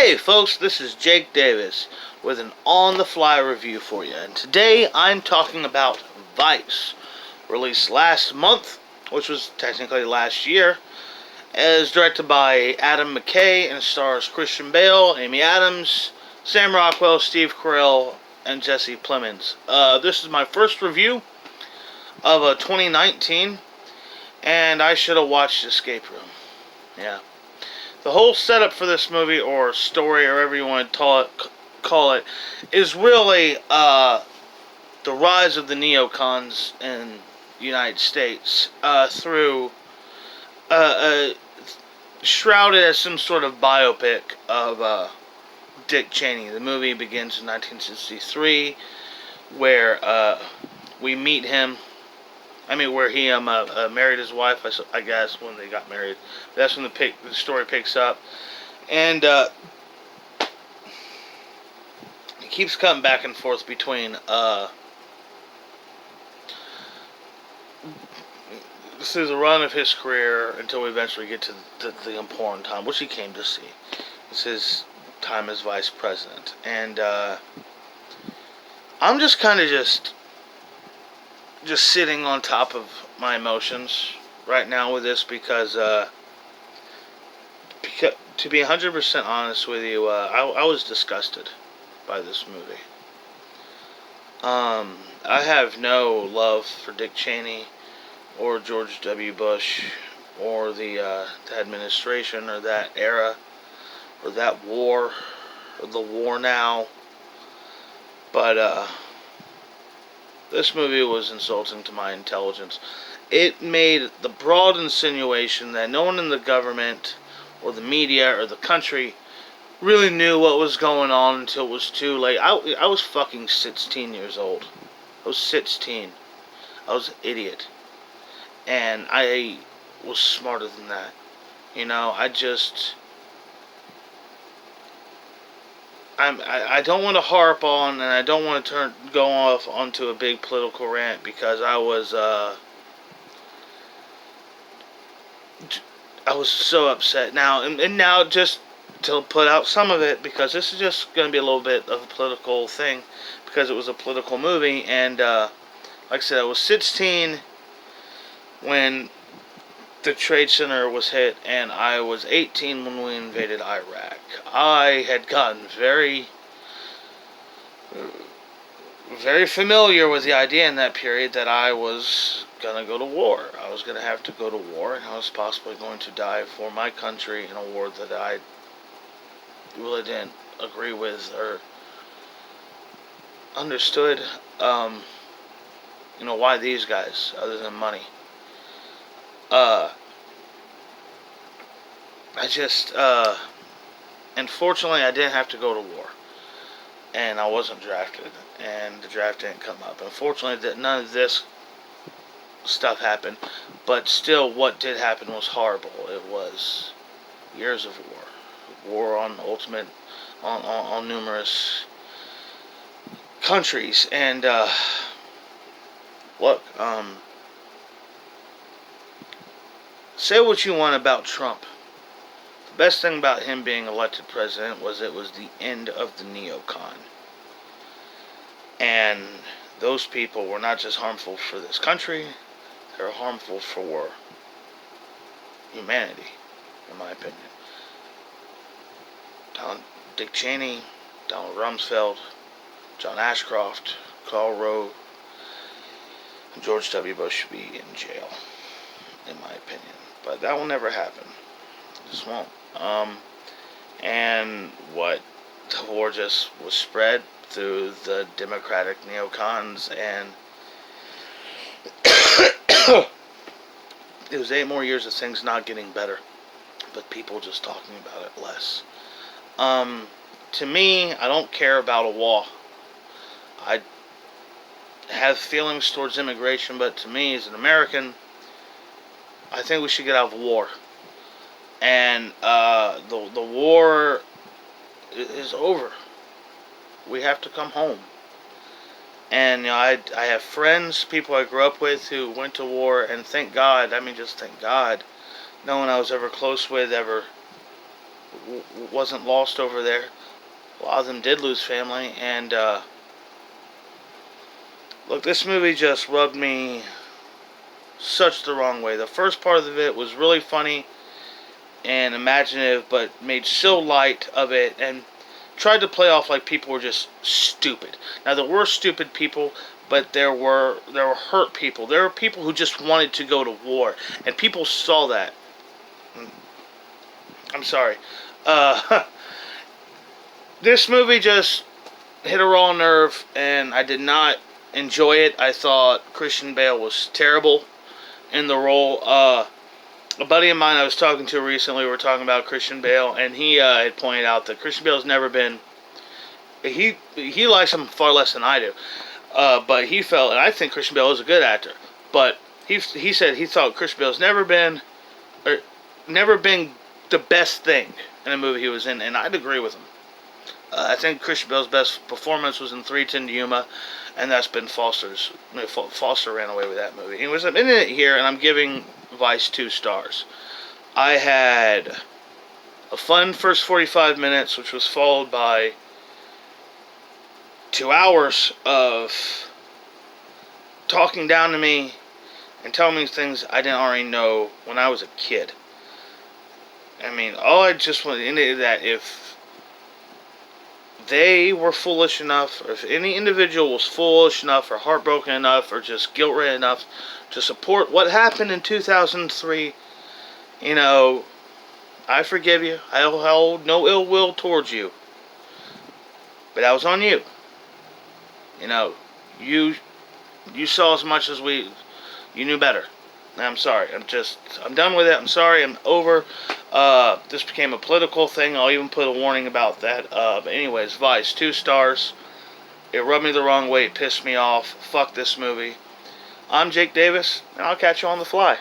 Hey folks, this is Jake Davis with an on-the-fly review for you. And today I'm talking about Vice, released last month, which was technically last year. Is directed by Adam McKay and stars Christian Bale, Amy Adams, Sam Rockwell, Steve Carell, and Jesse Plemons. This is my first review of 2019, and I should have watched Escape Room. Yeah. The whole setup for this movie, or story, or whatever you want to call it, is really the rise of the neocons in the United States through shrouded as some sort of biopic of Dick Cheney. The movie begins in 1963, where we meet him. Where he married his wife, I guess, when they got married. That's when the story picks up. And he keeps cutting back and forth between this is the run of his career until we eventually get to the important time, which he came to see. It's his time as vice president. And I'm just kind of just sitting on top of my emotions right now with this because to be 100% honest with you, I was disgusted by this movie. I have no love for Dick Cheney or George W. Bush or the administration or that era or that war or the war now, but this movie was insulting to my intelligence. It made the broad insinuation that no one in the government or the media or the country really knew what was going on until it was too late. I was fucking 16 years old. I was 16. I was an idiot. And I was smarter than that. I don't want to harp on, and I don't want to go off onto a big political rant because I was so upset now, and now just to put out some of it, because this is just going to be a little bit of a political thing because it was a political movie, and like I said, I was 16 when the Trade Center was hit, and I was 18 when we invaded Iraq. I had gotten very familiar with the idea in that period that I was going to go to war. I was going to have to go to war, and I was possibly going to die for my country in a war that I really didn't agree with or understood. Why these guys, other than money? Unfortunately, I didn't have to go to war, and I wasn't drafted, and the draft didn't come up. Unfortunately, none of this stuff happened, but still, what did happen was horrible. It was years of war on on numerous countries, and look, say what you want about Trump. The best thing about him being elected president was it was the end of the neocon. And those people were not just harmful for this country, they were harmful for humanity, in my opinion. Dick Cheney, Donald Rumsfeld, John Ashcroft, Karl Rove, and George W. Bush should be in jail, in my opinion. But that will never happen. It just won't. And what? The war just was spread through the Democratic neocons, and it was 8 more years of things not getting better, but people just talking about it less. To me, I don't care about a wall. I have feelings towards immigration, but to me, as an American, I think we should get out of war. And the war is over. We have to come home. And I have friends, people I grew up with who went to war, and thank God, just thank God, no one I was ever close with ever wasn't lost over there. A lot of them did lose family, and look, this movie just rubbed me such the wrong way. The first part of it was really funny and imaginative, but made so light of it and tried to play off like people were just stupid. Now there were stupid people, but there were hurt people. There were people who just wanted to go to war, and people saw that. I'm sorry. This movie just hit a raw nerve, and I did not enjoy it. I thought Christian Bale was terrible in the role. A buddy of mine I was talking to recently, we were talking about Christian Bale, and he had pointed out that Christian Bale's never been... He likes him far less than I do. But he felt, and I think Christian Bale is a good actor, but he said he thought Christian Bale's never been the best thing in a movie he was in, and I'd agree with him. I think Christian Bale's best performance was in 3:10 to Yuma, and that's Ben Foster's. Foster ran away with that movie. Anyways, I'm in it here, and I'm giving Vice 2 stars. I had a fun first 45 minutes, which was followed by 2 hours of talking down to me and telling me things I didn't already know when I was a kid. I mean, all I just wanted to indicate that if they were foolish enough, or if any individual was foolish enough, or heartbroken enough, or just guilt-ridden enough to support what happened in 2003, you know, I forgive you. I hold no ill will towards you. But that was on you. You know, you saw as much as you knew better. I'm sorry. I'm done with it. I'm sorry. I'm over. This became a political thing. I'll even put a warning about that. But anyways, Vice, 2 stars. It rubbed me the wrong way. It pissed me off. Fuck this movie. I'm Jake Davis, and I'll catch you on the fly.